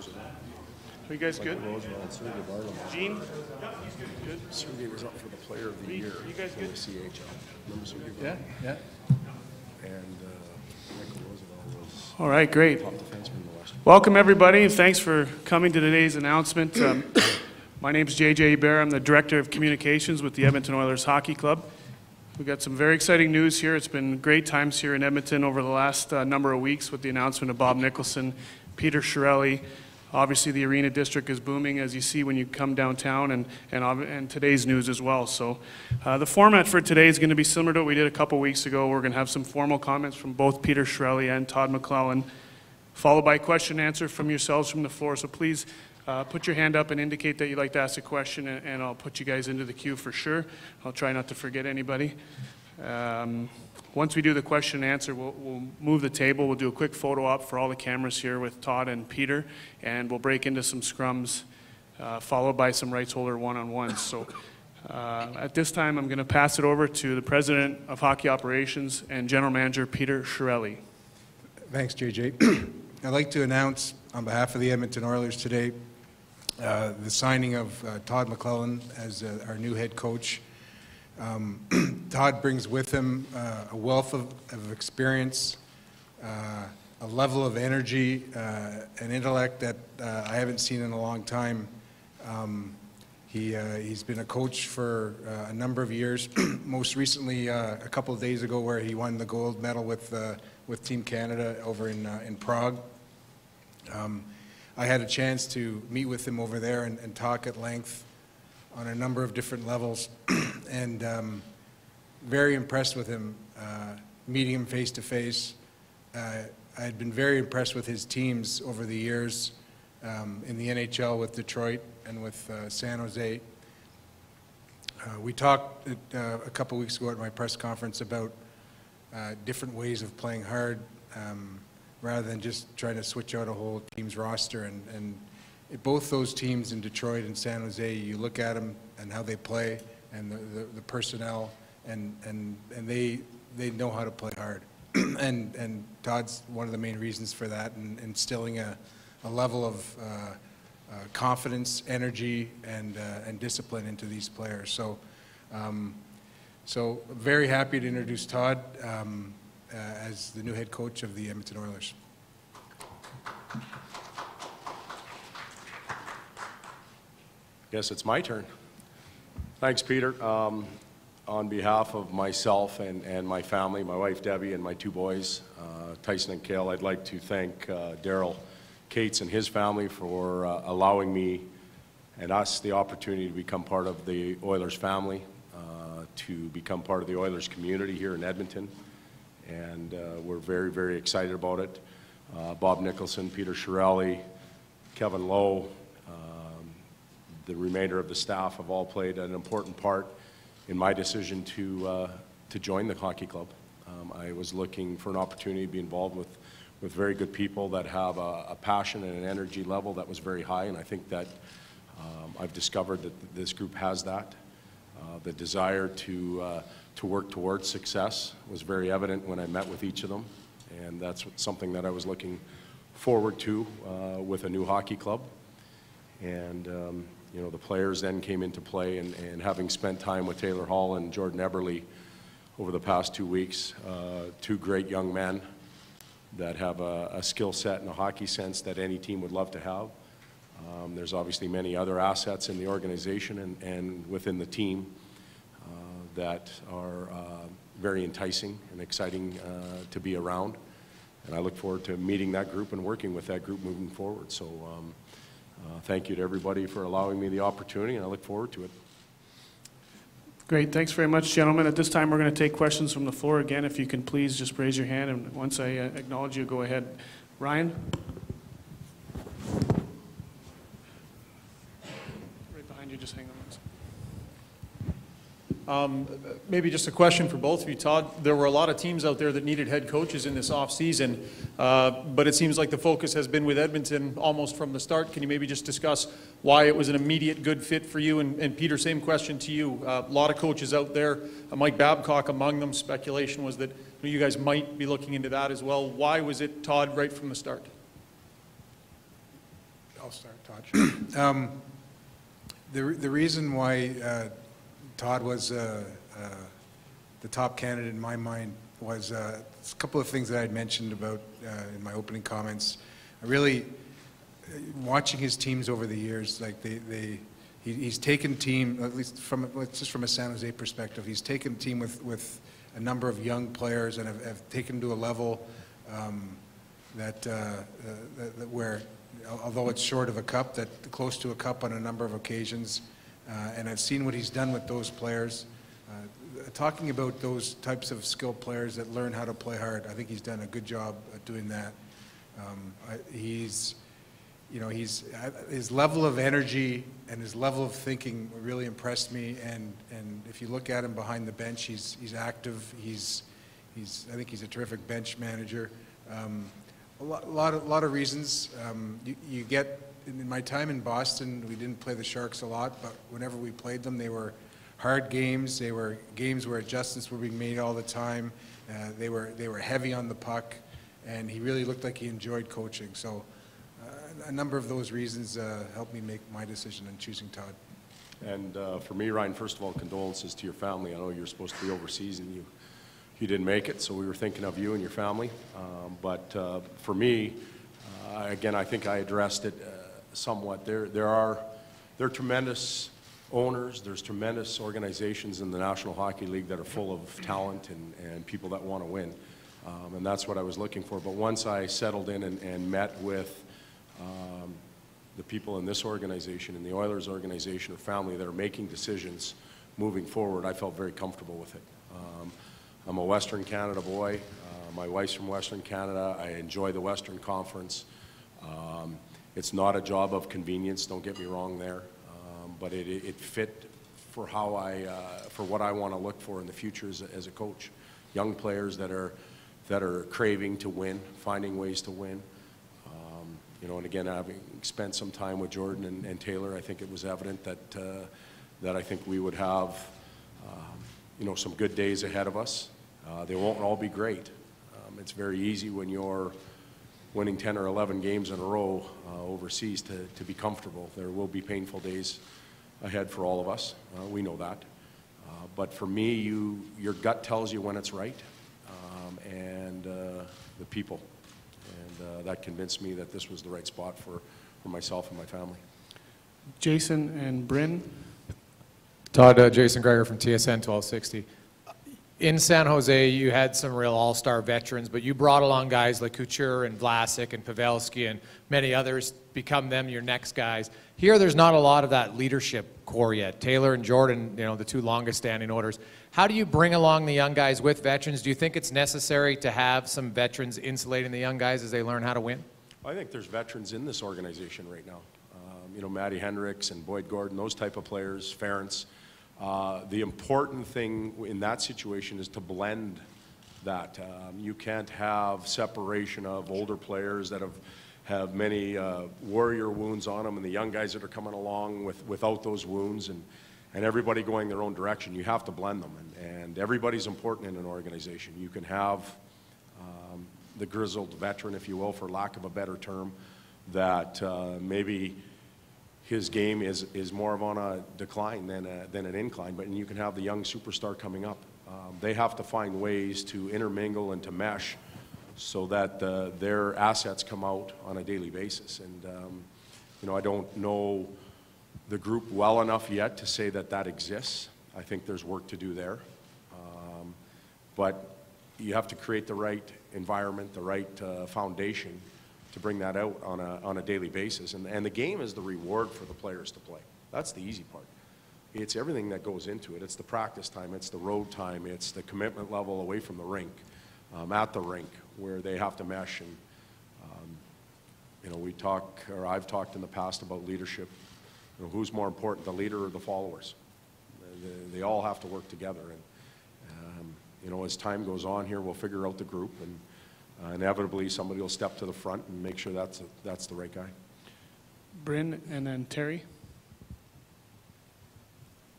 Are you guys good? Gene? Yeah, he's good. Sergey was up for the Player of the Year. You guys good? The CHL. Remember Sergey? Yeah, yeah. And Michael Roosevelt was All right, great. top defenseman in the West. Welcome, everybody, and thanks for coming to today's announcement. My name is J.J. Bear. I'm the Director of Communications with the Edmonton Oilers Hockey Club. We've got some very exciting news here. It's been great times here in Edmonton over the last number of weeks with the announcement of Bob Nicholson, Peter Chiarelli. Obviously, the arena district is booming, as you see when you come downtown, and today's news as well. So the format for today is going to be similar to what we did a couple weeks ago. We're going to have some formal comments from both Peter Chiarelli and Todd Mclellan, followed by a question and answer from yourselves from the floor. So please put your hand up and indicate that you'd like to ask a question, and I'll put you guys into the queue for sure. I'll try not to forget anybody. Once we do the question and answer, we'll move the table. We'll do a quick photo op for all the cameras here with Todd and Peter, and we'll break into some scrums, followed by some rights holder one-on-ones. So at this time, I'm going to pass it over to the President of Hockey Operations and General Manager Peter Chiarelli. Thanks, JJ. I'd like to announce on behalf of the Edmonton Oilers today the signing of Todd Mclellan as our new head coach. Todd brings with him a wealth of experience, a level of energy and intellect that I haven't seen in a long time. He's been a coach for a number of years, most recently a couple of days ago where he won the gold medal with Team Canada over in Prague. I had a chance to meet with him over there and talk at length on a number of different levels, and very impressed with him, meeting him face to face. I had been very impressed with his teams over the years in the NHL with Detroit and with San Jose. We talked a couple weeks ago at my press conference about different ways of playing hard rather than just trying to switch out a whole team's roster. And both those teams in Detroit and San Jose, you look at them and how they play and the personnel, and they know how to play hard. and Todd's one of the main reasons for that, and instilling a level of confidence, energy, and discipline into these players. So very happy to introduce Todd as the new head coach of the Edmonton Oilers. Guess it's my turn. Thanks, Peter. On behalf of myself and my family, my wife Debbie and my two boys, Tyson and Kale, I'd like to thank Daryl Cates and his family for allowing me and us the opportunity to become part of the Oilers family, to become part of the Oilers community here in Edmonton. And we're very, very excited about it. Bob Nicholson, Peter Chiarelli, Kevin Lowe, the remainder of the staff have all played an important part in my decision to join the hockey club. I was looking for an opportunity to be involved with very good people that have a passion and an energy level that was very high, and I think that I've discovered that this group has that. The desire to work towards success was very evident when I met with each of them, and that's something that I was looking forward to with a new hockey club. And you know, the players then came into play, and having spent time with Taylor Hall and Jordan Eberle over the past 2 weeks, two great young men that have a skill set and a hockey sense that any team would love to have. There's obviously many other assets in the organization and within the team that are very enticing and exciting to be around. And I look forward to meeting that group and working with that group moving forward. So thank you to everybody for allowing me the opportunity, and I look forward to it. Great, thanks very much, gentlemen. At this time, we're going to take questions from the floor. Again, if you can please just raise your hand, and once I acknowledge you, go ahead. Ryan? Right behind you, just hang on. Maybe just a question for both of you, Todd. There were a lot of teams out there that needed head coaches in this offseason, but it seems like the focus has been with Edmonton almost from the start. Can you maybe just discuss why it was an immediate good fit for you? And Peter, same question to you. A lot of coaches out there, Mike Babcock among them. Speculation was that you guys might be looking into that as well. Why was it Todd right from the start? I'll start, Todd. The reason why Todd was the top candidate in my mind was a couple of things that I had mentioned about in my opening comments. I really, watching his teams over the years, like he's taken team, at least just from a San Jose perspective, he's taken a team with a number of young players and have taken to a level that where, although it's short of a cup, that close to a cup on a number of occasions. And I've seen what he's done with those players. Talking about those types of skilled players that learn how to play hard, I think he's done a good job at doing that. His level of energy and his level of thinking really impressed me. And if you look at him behind the bench, he's active. I think he's a terrific bench manager. A lot of reasons. You get, in my time in Boston, we didn't play the Sharks a lot, but whenever we played them, they were hard games. They were games where adjustments were being made all the time. They were heavy on the puck, and he really looked like he enjoyed coaching. So a number of those reasons helped me make my decision in choosing Todd. And for me, Ryan, first of all, condolences to your family. I know you're supposed to be overseas and you didn't make it, so we were thinking of you and your family. But for me, again, I think I addressed it somewhat. There are tremendous owners, there's tremendous organizations in the National Hockey League that are full of talent and people that want to win. And that's what I was looking for. But once I settled in and met with the people in this organization, in the Oilers organization or family that are making decisions moving forward, I felt very comfortable with it. I'm a Western Canada boy. My wife's from Western Canada. I enjoy the Western Conference. It's not a job of convenience, don't get me wrong there, but it fit for for what I want to look for in the future as a coach. Young players that are craving to win, finding ways to win. And again, having spent some time with Jordan and Taylor, I think it was evident that I think we would have some good days ahead of us. They won't all be great. It's very easy when you're winning 10 or 11 games in a row overseas to be comfortable. There will be painful days ahead for all of us. We know that. But for me, your gut tells you when it's right, and the people. And that convinced me that this was the right spot for myself and my family. Jason and Bryn. Todd, Jason Greger from TSN 1260. In San Jose, you had some real all-star veterans, but you brought along guys like Couture and Vlasic and Pavelski and many others, become them your next guys. Here, there's not a lot of that leadership core yet. Taylor and Jordan, the two longest standing orders. How do you bring along the young guys with veterans? Do you think it's necessary to have some veterans insulating the young guys as they learn how to win? I think there's veterans in this organization right now. Matty Hendricks and Boyd Gordon, those type of players, Ferentz. The important thing in that situation is to blend that. You can't have separation of older players that have many warrior wounds on them and the young guys that are coming along without those wounds and everybody going their own direction. You have to blend them, and everybody's important in an organization. You can have the grizzled veteran, if you will, for lack of a better term, that maybe his game is more of on a decline than an incline, but you can have the young superstar coming up. They have to find ways to intermingle and to mesh so that their assets come out on a daily basis. And I don't know the group well enough yet to say that exists. I think there's work to do there. But you have to create the right environment, the right foundation to bring that out on a daily basis. And the game is the reward for the players to play. That's the easy part. It's everything that goes into it. It's the practice time, it's the road time, it's the commitment level away from the rink, at the rink, where they have to mesh. And I've talked in the past about leadership. Who's more important, the leader or the followers? They all have to work together. And as time goes on here, we'll figure out the group, and inevitably somebody will step to the front and make sure that's the right guy. Bryn and then Terry.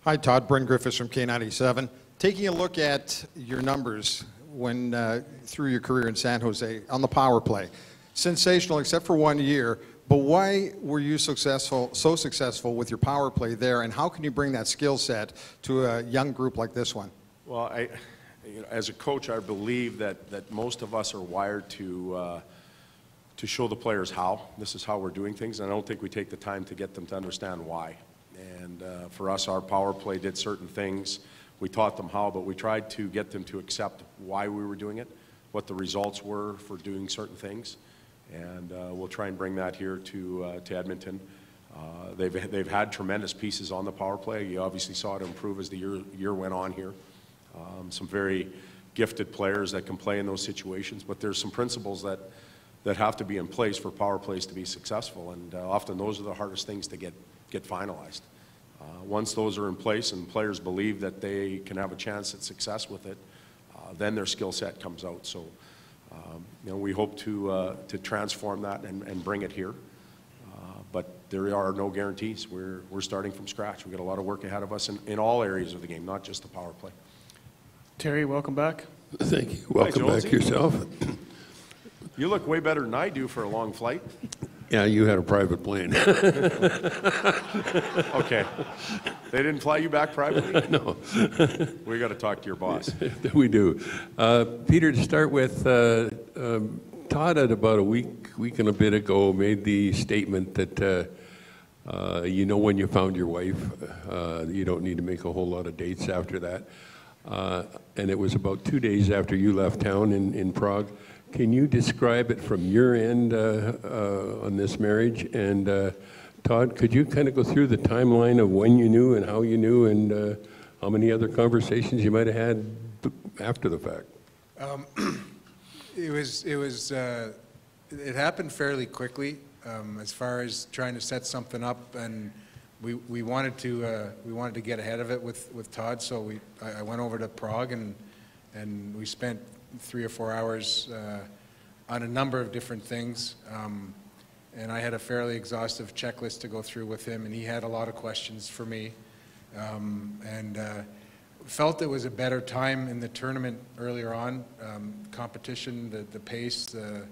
Hi, Todd. Bryn Griffiths from K97. Taking a look at your numbers through your career in San Jose on the power play, sensational except for 1 year, but why were you so successful with your power play there, and how can you bring that skill set to a young group like this one? Well, as a coach, I believe that most of us are wired to show the players how. This is how we're doing things, and I don't think we take the time to get them to understand why. And for us, our power play did certain things. We taught them how, but we tried to get them to accept why we were doing it, what the results were for doing certain things. And we'll try and bring that here to Edmonton. They've had tremendous pieces on the power play. You obviously saw it improve as the year went on here. Some very gifted players that can play in those situations, but there's some principles that have to be in place for power plays to be successful, and often those are the hardest things to get finalized. Once those are in place and players believe that they can have a chance at success with it, then their skill set comes out. So, we hope to transform that and bring it here. But there are no guarantees. We're starting from scratch. We've got a lot of work ahead of us in all areas of the game, not just the power play. Terry, welcome back. Thank you. Welcome back yourself. You look way better than I do for a long flight. Yeah, you had a private plane. Okay. They didn't fly you back privately? No. We got to talk to your boss. We do. Peter, to start with, Todd at about a week and a bit ago made the statement that when you found your wife, you don't need to make a whole lot of dates after that. And it was about 2 days after you left town in Prague. Can you describe it from your end on this marriage? And Todd, could you kind of go through the timeline of when you knew and how you knew and how many other conversations you might have had after the fact? It happened fairly quickly as far as trying to set something up, and we wanted to get ahead of it with Todd. So I went over to Prague and we spent 3 or 4 hours on a number of different things. And I had a fairly exhaustive checklist to go through with him, and he had a lot of questions for me. And felt it was a better time in the tournament earlier on. Competition, the pace, the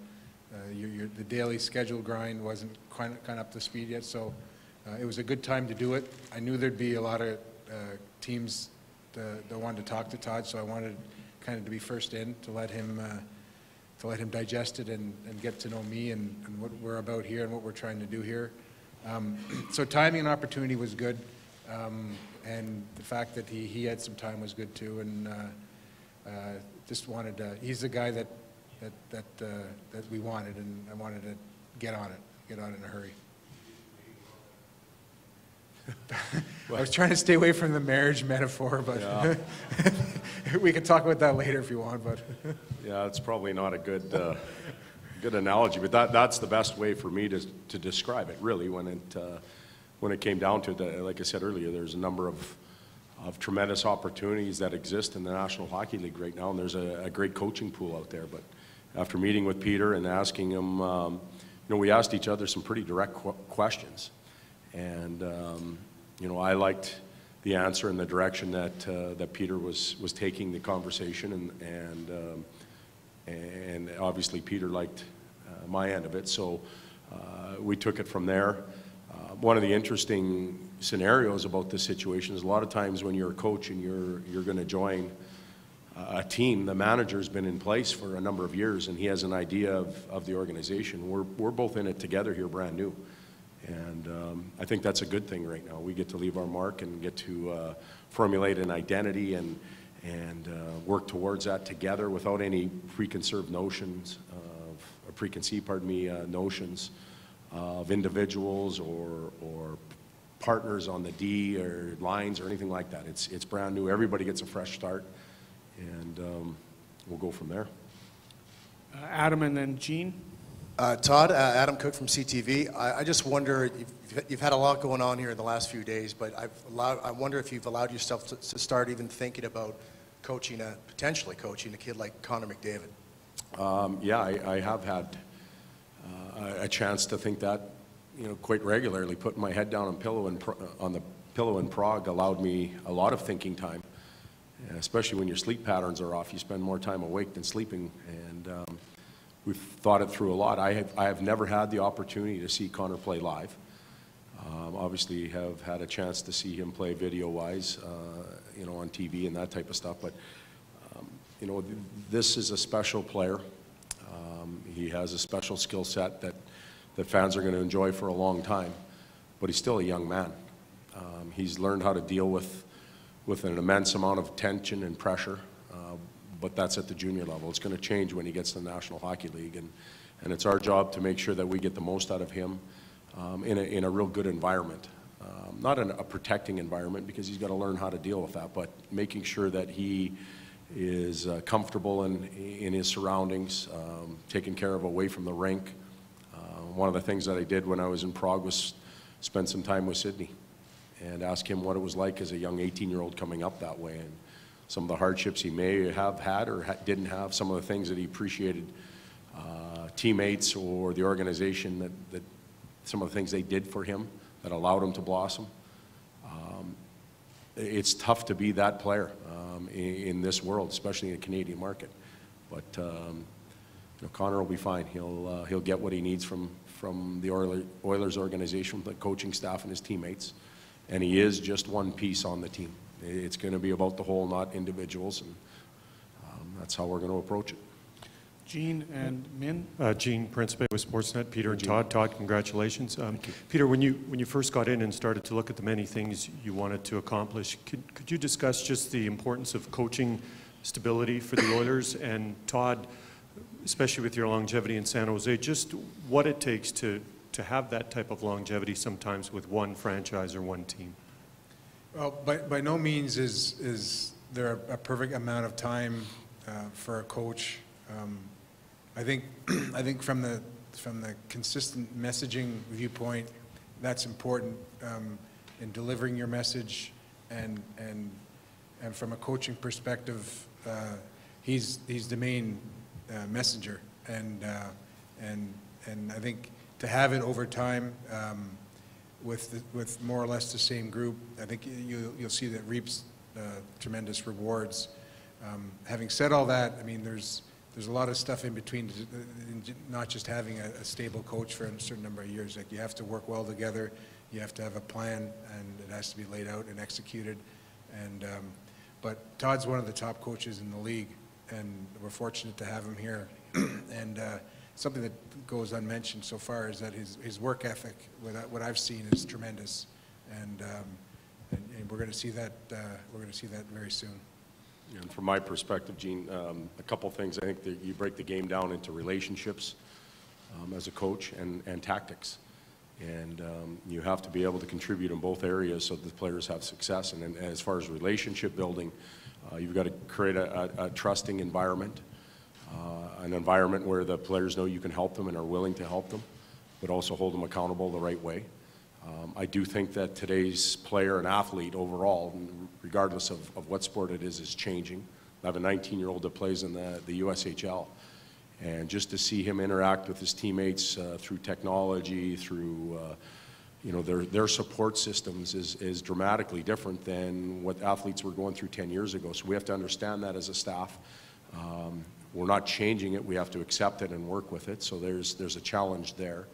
daily schedule grind wasn't kind of up to speed yet, so it was a good time to do it. I knew there'd be a lot of teams that wanted to talk to Todd, so I wanted kind of to be first in to let him digest it and get to know me and what we're about here and what we're trying to do here. So timing and opportunity was good, and the fact that he had some time was good too. And just wanted to. He's the guy that we wanted, and I wanted to get on it in a hurry. I was trying to stay away from the marriage metaphor, but yeah. We can talk about that later if you want. But yeah, it's probably not a good analogy, but that's the best way for me to describe it. Really, when it came down to it, like I said earlier, there's a number of tremendous opportunities that exist in the National Hockey League right now, and there's a great coaching pool out there. But after meeting with Peter and asking him, we asked each other some pretty direct questions. And I liked the answer and the direction that Peter was taking the conversation, and obviously Peter liked my end of it. So we took it from there. One of the interesting scenarios about this situation is a lot of times when you're a coach and you're going to join a team, the manager's been in place for a number of years and he has an idea of the organization. We're both in it together here, brand new. And I think that's a good thing right now. We get to leave our mark and get to formulate an identity and work towards that together without any preconceived notions notions of individuals or partners on the D or lines or anything like that. It's brand new. Everybody gets a fresh start, and we'll go from there. Adam and then Gene. Todd, Adam Cook from CTV. I just wonder, you've had a lot going on here in the last few days, but I wonder if you've allowed yourself to start even thinking about potentially coaching a kid like Connor McDavid. Yeah, I have had a chance to think that, quite regularly. Putting my head down on the pillow in Prague allowed me a lot of thinking time, especially when your sleep patterns are off. You spend more time awake than sleeping, and we've thought it through a lot. I have never had the opportunity to see Connor play live. Obviously, have had a chance to see him play video-wise, you know, on TV and that type of stuff. But you know, this is a special player. He has a special skill set that fans are going to enjoy for a long time. But he's still a young man. He's learned how to deal with an immense amount of tension and pressure. But that's at the junior level. It's going to change when he gets to the National Hockey League, and it's our job to make sure that we get the most out of him in a real good environment. Not in a protecting environment, because he's got to learn how to deal with that, but making sure that he is comfortable in his surroundings, taken care of away from the rink. One of the things that I did when I was in Prague was spend some time with Sydney and ask him what it was like as a young 18-year-old coming up that way, and some of the hardships he may have had or didn't have, some of the things that he appreciated, teammates or the organization, that some of the things they did for him that allowed him to blossom. It's tough to be that player in this world, especially in the Canadian market. But you know, Connor will be fine. He'll get what he needs from the Oilers organization, the coaching staff and his teammates. And he is just one piece on the team. It's going to be about the whole, not individuals, and that's how we're going to approach it. Gene and Min. Gene Principe with Sportsnet. Peter and Todd. Todd, congratulations. Peter, when you first got in and started to look at the many things you wanted to accomplish, could you discuss just the importance of coaching stability for the Oilers? And Todd, especially with your longevity in San Jose, just what it takes to have that type of longevity sometimes with one franchise or one team? Well, by no means is there a perfect amount of time for a coach. I think from the consistent messaging viewpoint, that's important in delivering your message, and from a coaching perspective, he's the main messenger, and I think to have it over time with more or less the same group, I think you'll see that reaps tremendous rewards. Having said all that, I mean, there's a lot of stuff in between, not just having a stable coach for a certain number of years. Like, you have to work well together, you have to have a plan, and it has to be laid out and executed. And but Todd's one of the top coaches in the league, and we're fortunate to have him here. And something that goes unmentioned so far is that his work ethic, what I've seen, is tremendous, and we're going to see that. We're going to see that very soon. And from my perspective, Gene, a couple things. I think that you break the game down into relationships as a coach and tactics, and you have to be able to contribute in both areas so that the players have success. And as far as relationship building, you've got to create a trusting environment. An environment where the players know you can help them and are willing to help them, but also hold them accountable the right way. I do think that today's player and athlete overall, regardless of what sport it is changing. I have a 19-year-old that plays in the USHL, and just to see him interact with his teammates through technology, through you know, their support systems is dramatically different than what athletes were going through 10 years ago. So we have to understand that as a staff. We're not changing it. We have to accept it and work with it. So there's a challenge there.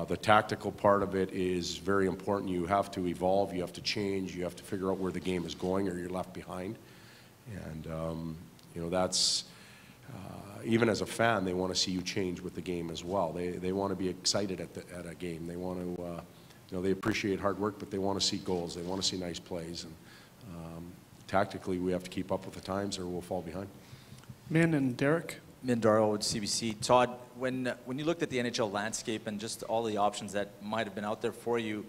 The tactical part of it is very important. You have to evolve. You have to change. You have to figure out where the game is going, or you're left behind. And you know, that's even as a fan, they want to see you change with the game as well. They want to be excited at a game. They want to you know, they appreciate hard work, but they want to see goals. They want to see nice plays. And tactically, we have to keep up with the times, or we'll fall behind. Min and Derek. Min Darrell with CBC. Todd, when you looked at the NHL landscape and just all the options that might have been out there for you,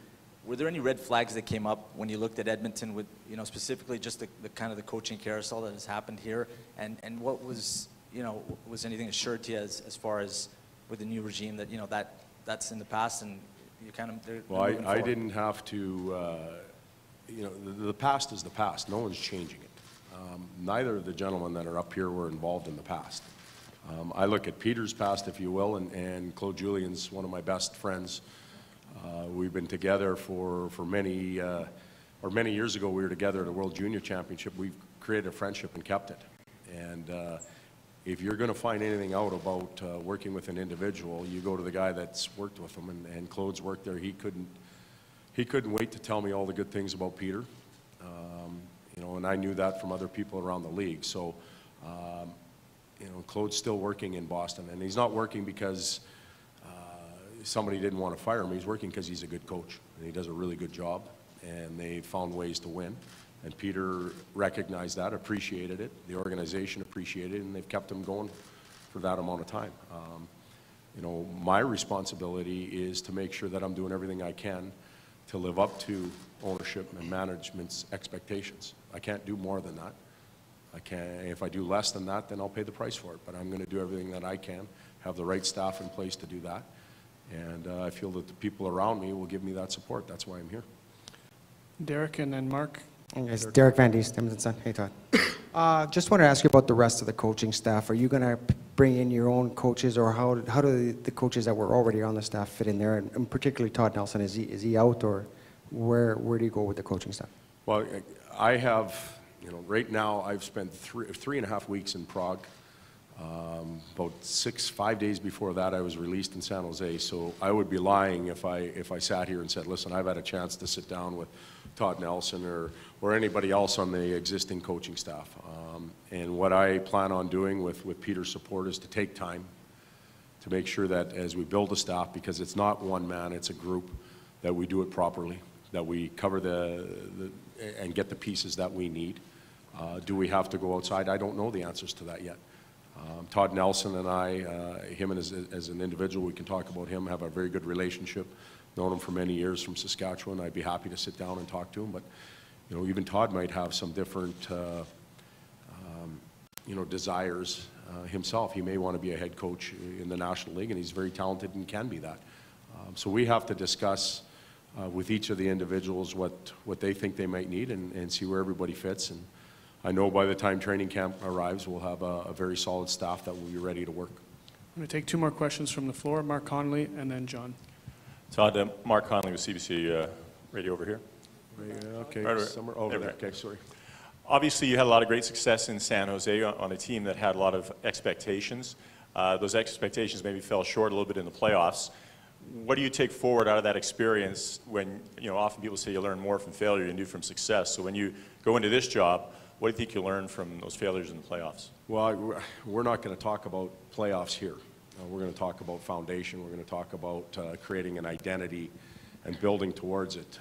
were there any red flags that came up when you looked at Edmonton with, you know, specifically just the kind of the coaching carousel that has happened here, and what was, you know, was anything assured to you as far as with the new regime that, you know, that's in the past and you kind of, well, I didn't have to, you know, the past is the past. No one's changing it. Neither of the gentlemen that are up here were involved in the past. I look at Peter's past, if you will, and Claude Julien's one of my best friends. We've been together for many, or many years ago we were together at a World Junior Championship. We've created a friendship and kept it. And if you're going to find anything out about working with an individual, you go to the guy that's worked with them, and Claude's worked there. He couldn't wait to tell me all the good things about Peter, you know, and I knew that from other people around the league. So, you know, Claude's still working in Boston, and he's not working because somebody didn't want to fire him. He's working because he's a good coach, and he does a really good job, and they found ways to win. And Peter recognized that, appreciated it, the organization appreciated it, and they've kept him going for that amount of time. You know, my responsibility is to make sure that I'm doing everything I can to live up to ownership and management's expectations. I can't do more than that. If I do less than that, then I'll pay the price for it. But I'm going to do everything that I can, have the right staff in place to do that. And I feel that the people around me will give me that support. That's why I'm here. Derek and then Mark. Hey guys, Derek Van Diest, Edmonton Sun. Hey Todd. Just want to ask you about the rest of the coaching staff. Are you going to bring in your own coaches, or how do the coaches that were already on the staff fit in there? And particularly Todd Nelson, is he out, or where do you go with the coaching staff? Well, I have, you know, right now I've spent 3.5 weeks in Prague. About 5 days before that, I was released in San Jose. So I would be lying if I sat here and said, listen, I've had a chance to sit down with Todd Nelson or anybody else on the existing coaching staff. And what I plan on doing with Peter's support is to take time to make sure that as we build a staff, because it's not one man, it's a group, that we do it properly, that we cover and get the pieces that we need. Do we have to go outside? I don't know the answers to that yet. Todd Nelson and I, him and as an individual, we can talk about him, have a very good relationship. Known him for many years from Saskatchewan. I'd be happy to sit down and talk to him. But, you know, even Todd might have some different, you know, desires himself. He may want to be a head coach in the National League, and he's very talented and can be that. So we have to discuss with each of the individuals what they think they might need and see where everybody fits. And I know by the time training camp arrives, we'll have a very solid staff that will be ready to work. I'm going to take 2 more questions from the floor. Mark Connolly and then John. Todd, Mark Connolly with CBC Radio over here. Okay, right, somewhere over there. Okay, sorry. Obviously, you had a lot of great success in San Jose on a team that had a lot of expectations. Those expectations maybe fell short a little bit in the playoffs. What do you take forward out of that experience when, you know, often people say you learn more from failure than you do from success. So when you go into this job, what do you think you learned from those failures in the playoffs? Well, we're not going to talk about playoffs here. We're going to talk about foundation. We're going to talk about creating an identity and building towards it.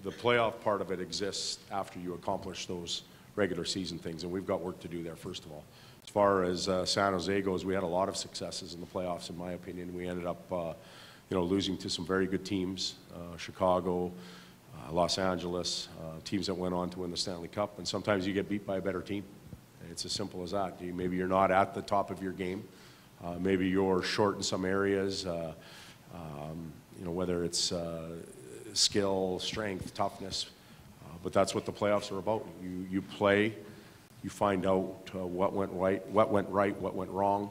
The playoff part of it exists after you accomplish those regular season things, and we've got work to do there, first of all. As far as San Jose goes, we had a lot of successes in the playoffs, in my opinion. We ended up, you know, losing to some very good teams, Chicago, Los Angeles, teams that went on to win the Stanley Cup, and sometimes you get beat by a better team. It's as simple as that. Maybe you're not at the top of your game. Maybe you're short in some areas, you know, whether it's skill, strength, toughness, but that's what the playoffs are about. You play, you find out what went right, what went wrong.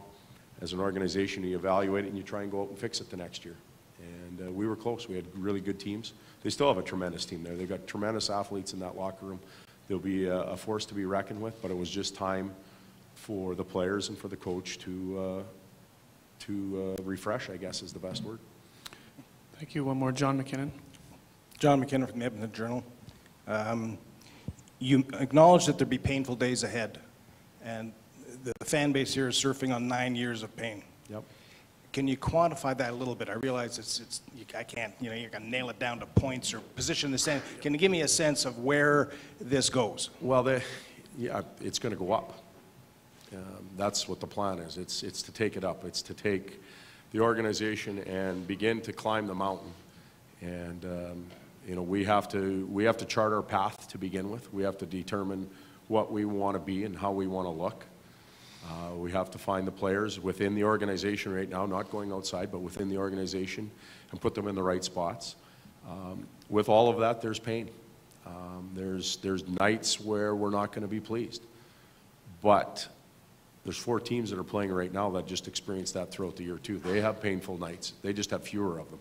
As an organization, you evaluate it and you try and go out and fix it the next year. And we were close. We had really good teams. They still have a tremendous team there. They've got tremendous athletes in that locker room. They'll be a force to be reckoned with, but it was just time for the players and for the coach to refresh, I guess is the best word. Thank you. One more, John McKinnon. John McKinnon from the Edmonton Journal. You acknowledge that there'd be painful days ahead, and the fan base here is surfing on 9 years of pain. Yep. Can you quantify that a little bit? I realize I can't, you know, you're going to nail it down to points or position the same. Can you give me a sense of where this goes? Well, yeah, it's going to go up. That's what the plan is. It's to take it up. It's to take the organization and begin to climb the mountain. And you know, we have to chart our path to begin with. We have to determine what we want to be and how we want to look. We have to find the players within the organization right now, not going outside, but within the organization, and put them in the right spots. With all of that, there's pain. There's nights where we're not going to be pleased. But there's 4 teams that are playing right now that just experienced that throughout the year too. They have painful nights. They just have fewer of them.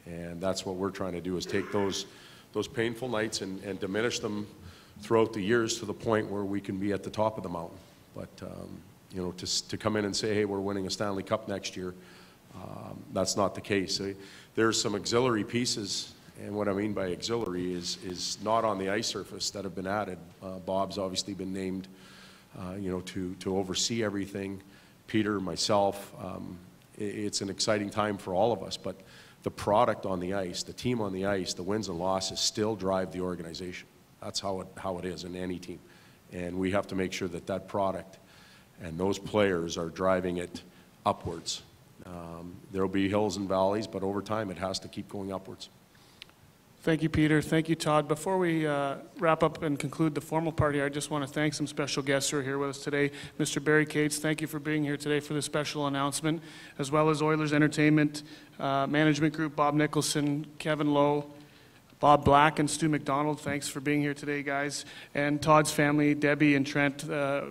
And that's what we're trying to do, is take those painful nights and diminish them throughout the years to the point where we can be at the top of the mountain. But you know, to come in and say, hey, we're winning a Stanley Cup next year. That's not the case. There's some auxiliary pieces, and what I mean by auxiliary is not on the ice surface that have been added. Bob's obviously been named, you know, to oversee everything. Peter, myself, it's an exciting time for all of us, but the product on the ice, the team on the ice, the wins and losses still drive the organization. That's how it is in any team. And we have to make sure that that product and those players are driving it upwards. There'll be hills and valleys, but over time it has to keep going upwards. Thank you, Peter. Thank you, Todd. Before we wrap up and conclude the formal part here, I just want to thank some special guests who are here with us today. Mr. Barry Cates, thank you for being here today for this special announcement, as well as Oilers Entertainment Management Group, Bob Nicholson, Kevin Lowe, Bob Black, and Stu McDonald. Thanks for being here today, guys. And Todd's family, Debbie and Trent,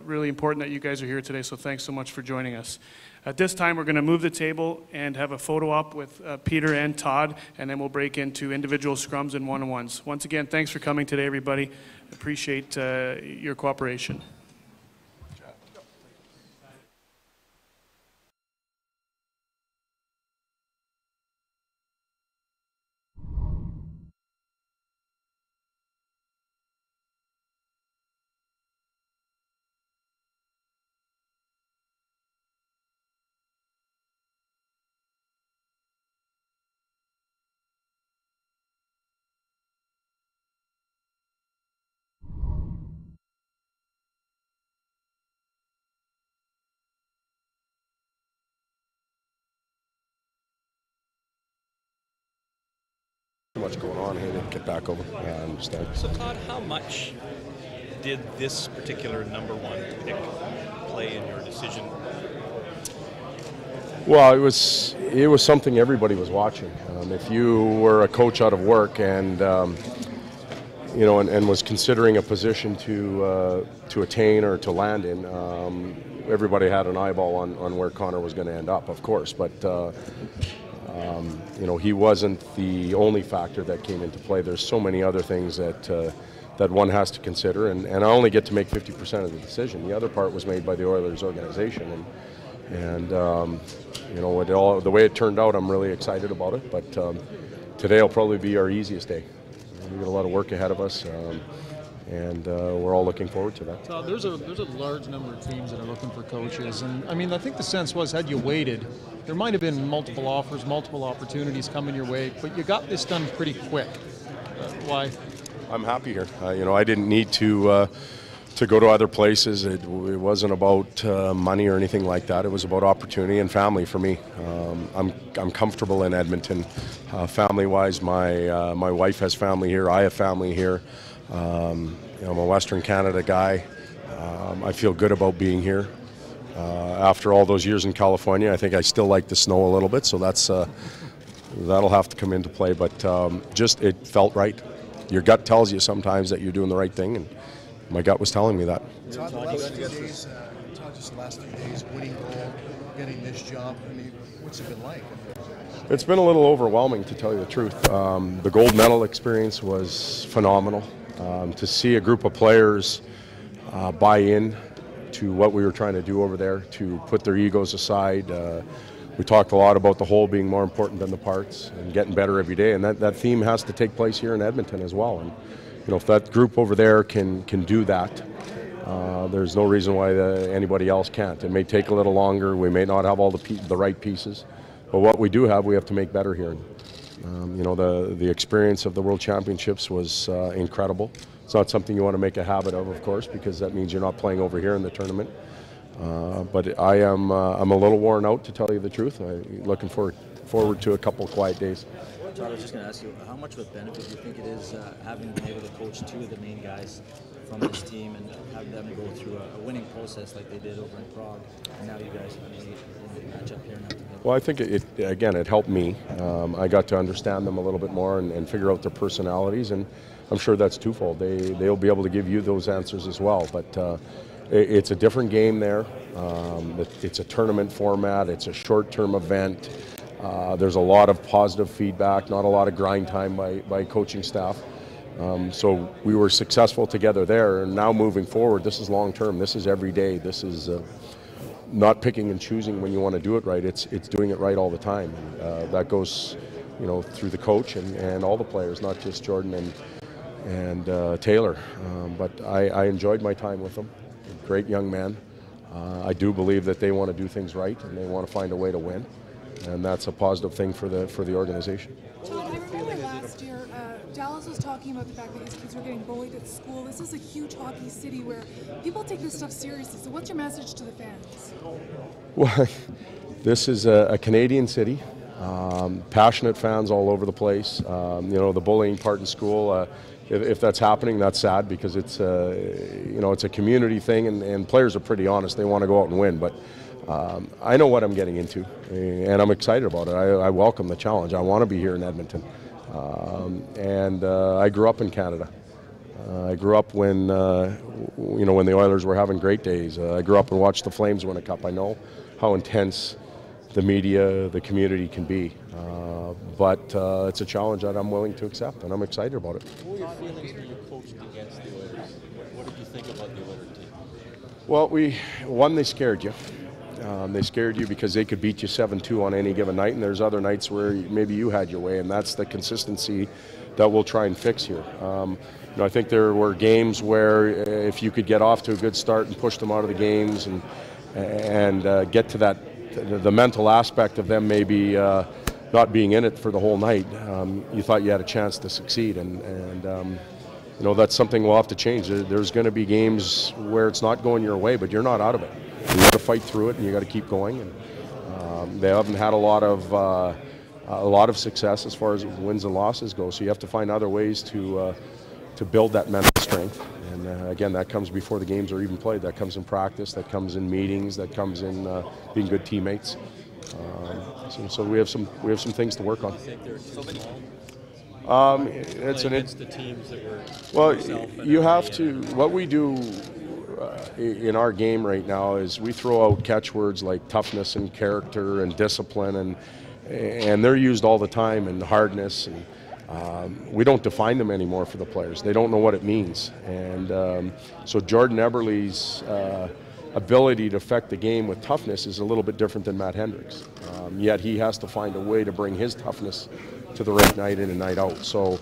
really important that you guys are here today, so thanks so much for joining us. At this time, we're going to move the table and have a photo op with Peter and Todd, and then we'll break into individual scrums and one-on-ones. Once again, thanks for coming today, everybody. Appreciate your cooperation. Too much going on here to get back over. Yeah, I understand. So Todd, how much did this particular number one pick play in your decision? Well, it was something everybody was watching. If you were a coach out of work and you know, and was considering a position to attain or to land in, everybody had an eyeball on where Connor was going to end up, of course. But you know, he wasn't the only factor that came into play. There's so many other things that one has to consider, and I only get to make 50% of the decision. The other part was made by the Oilers organization, and you know, the way it turned out, I'm really excited about it. But today will probably be our easiest day. We've got a lot of work ahead of us, and we're all looking forward to that. Todd, there's a large number of teams that are looking for coaches, and I mean, I think the sense was, had you waited, there might have been multiple offers, multiple opportunities coming your way, but you got this done pretty quick. Why? I'm happy here. You know, I didn't need to go to other places. It wasn't about money or anything like that. It was about opportunity and family for me. I'm comfortable in Edmonton, family-wise. My wife has family here. I have family here. You know, I'm a Western Canada guy. I feel good about being here. After all those years in California, I think I still like the snow a little bit, so that'll have to come into play. But just it felt right. Your gut tells you sometimes that you're doing the right thing, and my gut was telling me that. Todd, the last few days, just the last few days, winning goal, getting this job, I mean, what's it been like? It's been a little overwhelming, to tell you the truth. The gold medal experience was phenomenal. To see a group of players buy in to what we were trying to do over there, to put their egos aside. We talked a lot about the whole being more important than the parts and getting better every day, and that theme has to take place here in Edmonton as well. And you know, if that group over there can do that, there's no reason why anybody else can't. It may take a little longer. We may not have all the right pieces, but what we do have, we have to make better here. You know, the experience of the World Championships was incredible. It's not something you want to make a habit of course, because that means you're not playing over here in the tournament. But I'm a little worn out, to tell you the truth. I'm looking forward to a couple of quiet days. Todd, I was just going to ask you, how much of a benefit do you think it is having been able to coach two of the main guys from this team and have them go through a winning process like they did over in Prague, and now you guys match up here now together? Well, I think it helped me. I got to understand them a little bit more and figure out their personalities, and I'm sure that's twofold. They'll be able to give you those answers as well, but it's a different game there. It's a tournament format. It's a short-term event. There's a lot of positive feedback, not a lot of grind time by coaching staff. So we were successful together there, and now moving forward, this is long-term. This is every day. This is not picking and choosing when you want to do it right. It's doing it right all the time. And, that goes, through the coach and all the players, not just Jordan and Taylor. But I enjoyed my time with them. Great young man. I do believe that they want to do things right and they want to find a way to win, and that's a positive thing for the organization. Todd, I remember last year, Dallas was talking about the fact that his kids were getting bullied at school. This is a huge hockey city where people take this stuff seriously. So what's your message to the fans? Well, this is a Canadian city. Passionate fans all over the place. The bullying part in school, if that's happening, that's sad because it's it's a community thing, and players are pretty honest. They want to go out and win, but I know what I'm getting into, and I'm excited about it. I welcome the challenge. I want to be here in Edmonton, and I grew up in Canada. I grew up when when the Oilers were having great days. I grew up and watched the Flames win a cup. I know how intense the media, the community can be, but it's a challenge that I'm willing to accept, and I'm excited about it. What were your feelings when you coached against the Oilers? What did you think about the Oilers team? Well, they scared you. They scared you because they could beat you 7-2 on any given night, and there's other nights where maybe you had your way, and that's the consistency that we'll try and fix here. I think there were games where if you could get off to a good start and push them out of the games and get to that, the mental aspect of them maybe not being in it for the whole night, you thought you had a chance to succeed, and that's something we'll have to change. There's going to be games where it's not going your way, but you're not out of it. You got to fight through it, and you got to keep going. And they haven't had a lot of success as far as wins and losses go. So you have to find other ways to build that mental strength. And again, that comes before the games are even played. That comes in practice. That comes in meetings. That comes in being good teammates. So we have some things to work on. It's the teams that were. Well, you have to. What we do in our game right now is we throw out catchwords like toughness and character and discipline, and they're used all the time, and hardness, and we don't define them anymore for the players. They don't know what it means, and so Jordan Eberle's ability to affect the game with toughness is a little bit different than Matt Hendricks. Yet he has to find a way to bring his toughness to the rink night in and night out. So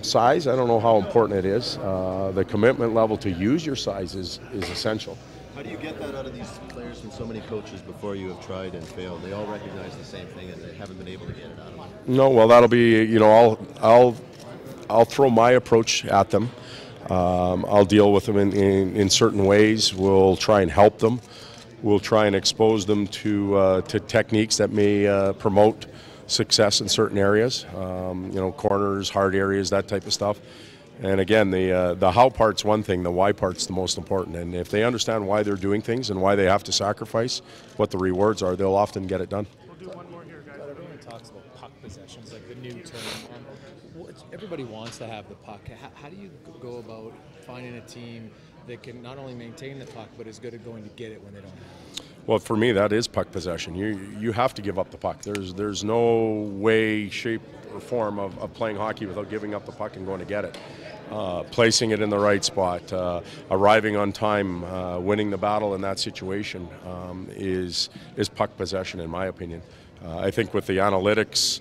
size, I don't know how important it is. The commitment level to use your size is essential. How do you get that out of these players from so many coaches before you have tried and failed? They all recognize the same thing, and they haven't been able to get it out of them. No, well, that'll be, I'll throw my approach at them. I'll deal with them in certain ways. We'll try and help them. We'll try and expose them to techniques that may promote success in certain areas, corners, hard areas, that type of stuff. And again, the how part's one thing, the why part's the most important. And if they understand why they're doing things and why they have to sacrifice, what the rewards are, they'll often get it done. We'll do one more here, guys. Everyone talks about puck possessions, like the new term. Everybody wants to have the puck. How do you go about finding a team that can not only maintain the puck, but is good at going to get it when they don't have it? Well, for me, that is puck possession. You have to give up the puck. There's no way, shape, or form of playing hockey without giving up the puck and going to get it. Placing it in the right spot, arriving on time, winning the battle in that situation is puck possession, in my opinion. I think with the analytics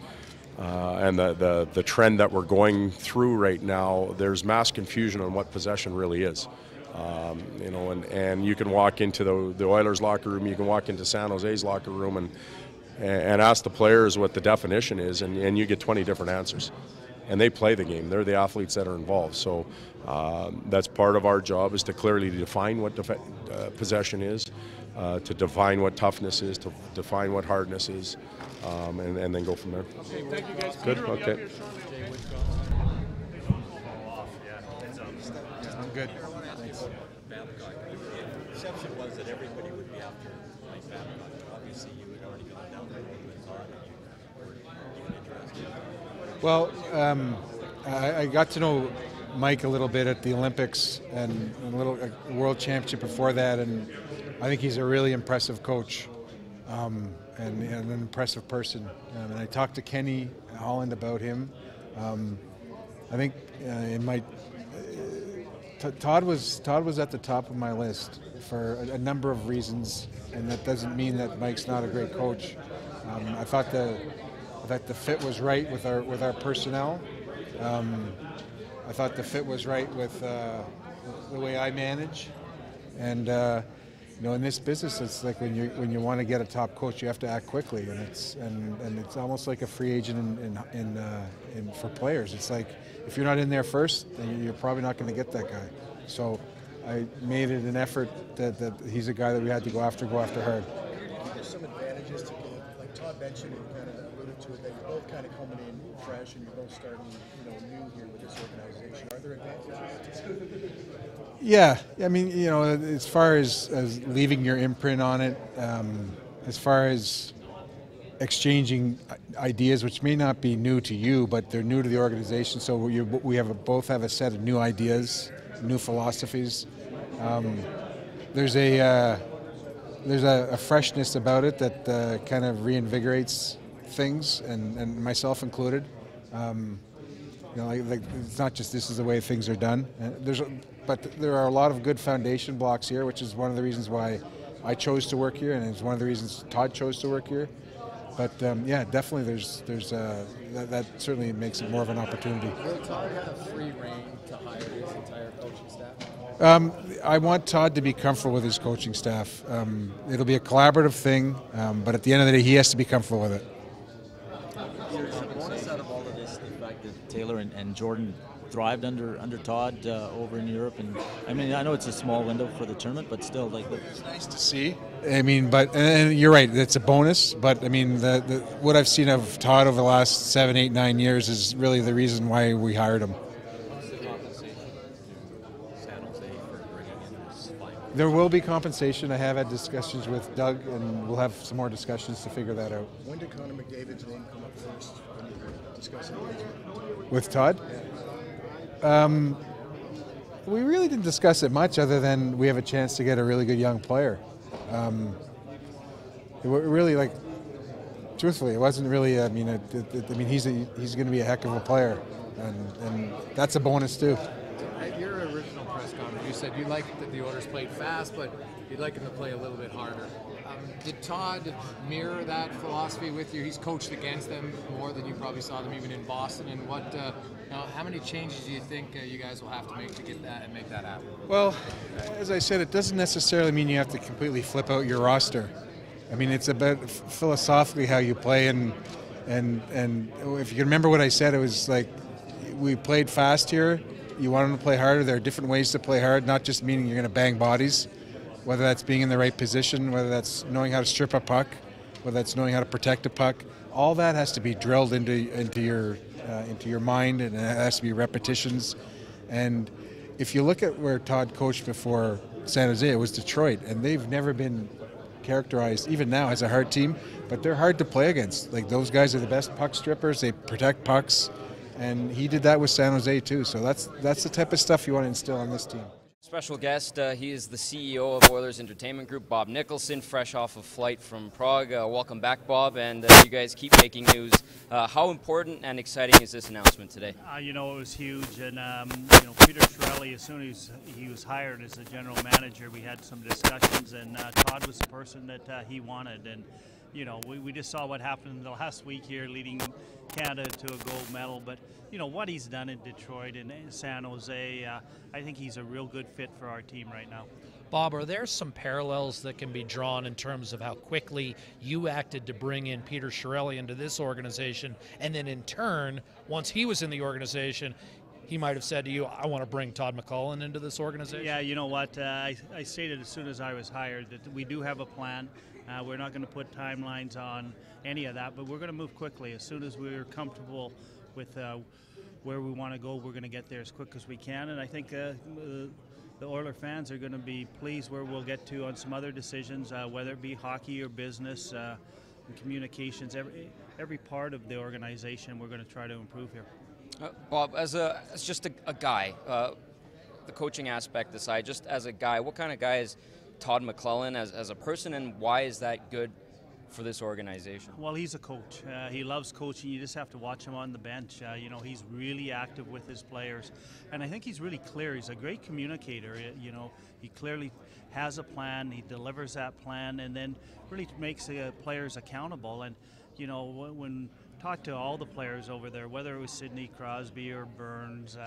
and the trend that we're going through right now, there's mass confusion on what possession really is. And you can walk into the Oilers locker room, you can walk into San Jose's locker room and ask the players what the definition is, and you get 20 different answers. And they play the game. They're the athletes that are involved. So that's part of our job, is to clearly define what possession is, to define what toughness is, to define what hardness is, and then go from there. Okay, thank you guys. Good, Peter will be okay. up here shortly. I'm good. The perception was that everybody would be after Mike Babcock. Obviously, you had already gone down the road with Todd, and you were even interested. Well, I got to know Mike a little bit at the Olympics and a World Championship before that, and I think he's a really impressive coach and an impressive person. And I talked to Kenny Holland about him. I think Todd was at the top of my list for a number of reasons, and that doesn't mean that Mike's not a great coach. I thought the fit was right with our personnel. I thought the fit was right with the way I manage, and you know, in this business, it's like when you want to get a top coach, you have to act quickly, and it's almost like a free agent for players. It's like if you're not in there first, then you're probably not going to get that guy. So I made it an effort that he's a guy that we had to go after hard. There's some advantages to like Todd mentioned and kind of alluded to it, that you're both kind of coming in fresh and you're both starting, new here with this organization. Are there advantages? Yeah, I mean, as far as leaving your imprint on it, as far as exchanging ideas, which may not be new to you, but they're new to the organization. So we both have a set of new ideas, new philosophies. There's a freshness about it that kind of reinvigorates things, and myself included. Like it's not just this is the way things are done. But there are a lot of good foundation blocks here, which is one of the reasons why I chose to work here, and it's one of the reasons Todd chose to work here. But yeah, definitely, that certainly makes it more of an opportunity. Will Todd have free reign to hire his entire coaching staff? I want Todd to be comfortable with his coaching staff. It'll be a collaborative thing, but at the end of the day, he has to be comfortable with it. Is the bonus out of all of this the fact that Taylor and Jordan thrived under Todd over in Europe? And I mean, I know it's a small window for the tournament, but still, it's nice to see. I mean, and you're right, it's a bonus. But I mean, what I've seen of Todd over the last 7, 8, 9 years is really the reason why we hired him. There will be compensation. I have had discussions with Doug, and we'll have some more discussions to figure that out. When did Connor McDavid's name come up first when you were discussing it? With Todd? We really didn't discuss it much, other than we have a chance to get a really good young player. It really, like, truthfully, it wasn't really. I mean, he's going to be a heck of a player, and that's a bonus too. At your original press conference, you said you liked that the Oilers played fast, but you'd like them to play a little bit harder. Did Todd mirror that philosophy with you? He's coached against them more than you probably saw them even in Boston. And how many changes do you think you guys will have to make to get that and make that happen? Well, as I said, it doesn't necessarily mean you have to completely flip out your roster. I mean, it's about philosophically how you play, and if you can remember what I said, it was like we played fast here. You want them to play harder. There are different ways to play hard, not just meaning you're going to bang bodies. Whether that's being in the right position, whether that's knowing how to strip a puck, whether that's knowing how to protect a puck, all that has to be drilled into your mind, and it has to be repetitions. And if you look at where Todd coached before San Jose, it was Detroit, and they've never been characterized, even now, as a hard team, but they're hard to play against. Like, those guys are the best puck strippers. They protect pucks, and he did that with San Jose too. So that's the type of stuff you want to instill on this team. Special guest, he is the CEO of Oilers Entertainment Group, Bob Nicholson, fresh off a flight from Prague. Welcome back, Bob, and you guys keep making news. How important and exciting is this announcement today? It was huge, and Peter Chiarelli, as soon as he was hired as the general manager, we had some discussions, and Todd was the person that he wanted, and we just saw what happened in the last week here, leading Canada to a gold medal. But what he's done in Detroit and San Jose, I think he's a real good fit for our team right now. Bob, are there some parallels that can be drawn in terms of how quickly you acted to bring in Peter Chiarelli into this organization, and then in turn, once he was in the organization, he might have said to you, I want to bring Todd Mclellan into this organization? Yeah, you know what? I stated as soon as I was hired that we do have a plan. We're not going to put timelines on any of that, but we're going to move quickly. As soon as we're comfortable with where we want to go, we're going to get there as quick as we can. And I think the Oiler fans are going to be pleased where we'll get to on some other decisions, whether it be hockey or business, and communications. Every part of the organization, we're going to try to improve here. Bob, as just a guy, the coaching aspect aside, just as a guy, what kind of guy is Todd McLellan as a person, and why is that good for this organization? Well, he's a coach. He loves coaching. You just have to watch him on the bench. You know, he's really active with his players. And I think he's really clear. He's a great communicator. You know, he clearly has a plan. He delivers that plan and then really makes the players accountable. And, you know, when talk to all the players over there, whether it was Sidney Crosby or Burns,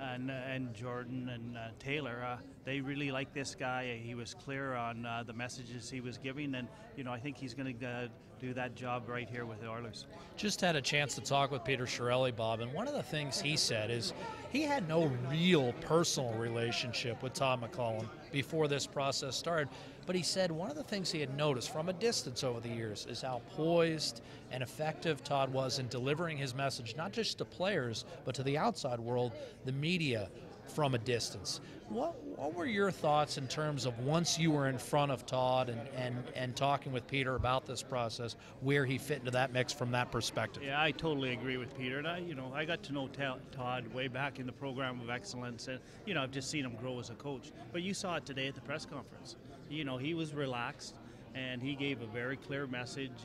and Jordan and Taylor, they really like this guy. He was clear on the messages he was giving, and you know I think he's going to do that job right here with the Oilers. Just had a chance to talk with Peter Chiarelli, Bob, and one of the things he said is he had no real personal relationship with Todd Mclellan before this process started, but he said one of the things he had noticed from a distance over the years is how poised and effective Todd was in delivering his message, not just to players, but to the outside world, the media, from a distance. What were your thoughts in terms of once you were in front of Todd and talking with Peter about this process, where he fit into that mix from that perspective? Yeah, I totally agree with Peter. And I got to know Todd way back in the program of excellence, and you know I've just seen him grow as a coach. But you saw it today at the press conference. You know, he was relaxed, and he gave a very clear message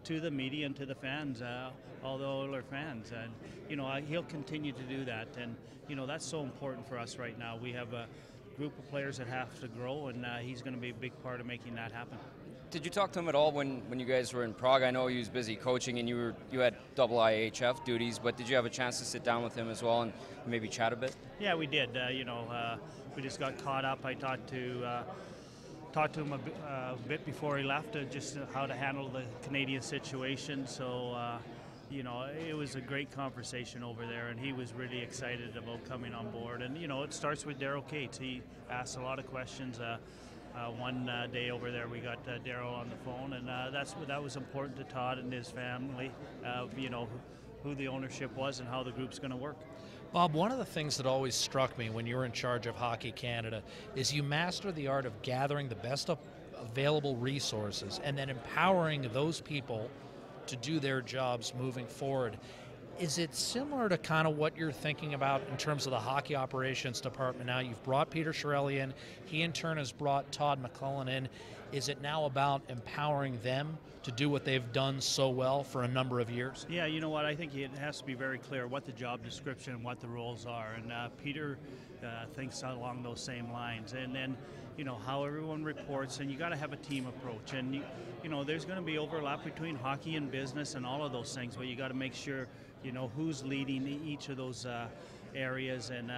to the media and to the fans, all the Oilers fans. And, you know, he'll continue to do that. And, you know, that's so important for us right now. We have a group of players that have to grow, and he's going to be a big part of making that happen. Did you talk to him at all when you guys were in Prague? I know he was busy coaching and you had double IHF duties, but did you have a chance to sit down with him as well and maybe chat a bit? Yeah, we did. We just got caught up. I talked to him a bit before he left, just how to handle the Canadian situation. So, you know, it was a great conversation over there, and he was really excited about coming on board. And, you know, it starts with Daryl Cates. He asked a lot of questions. One day over there, we got Daryl on the phone, and that was important to Todd and his family, you know, who the ownership was and how the group's going to work. Bob, one of the things that always struck me when you were in charge of Hockey Canada is you master the art of gathering the best available resources and then empowering those people to do their jobs moving forward. Is it similar to kind of what you're thinking about in terms of the hockey operations department now? You've brought Peter Chiarelli in. He in turn has brought Todd Mclellan in. Is it now about empowering them to do what they've done so well for a number of years? Yeah, you know what? I think it has to be very clear what the job description and what the roles are. And Peter thinks along those same lines. And then, you know, how everyone reports, and you got to have a team approach. And, you know, there's going to be overlap between hockey and business and all of those things, but you got to make sure you know who's leading each of those areas, and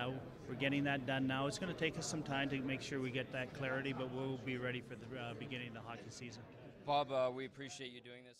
we're getting that done now. It's going to take us some time to make sure we get that clarity, but we'll be ready for the beginning of the hockey season. Bob, we appreciate you doing this.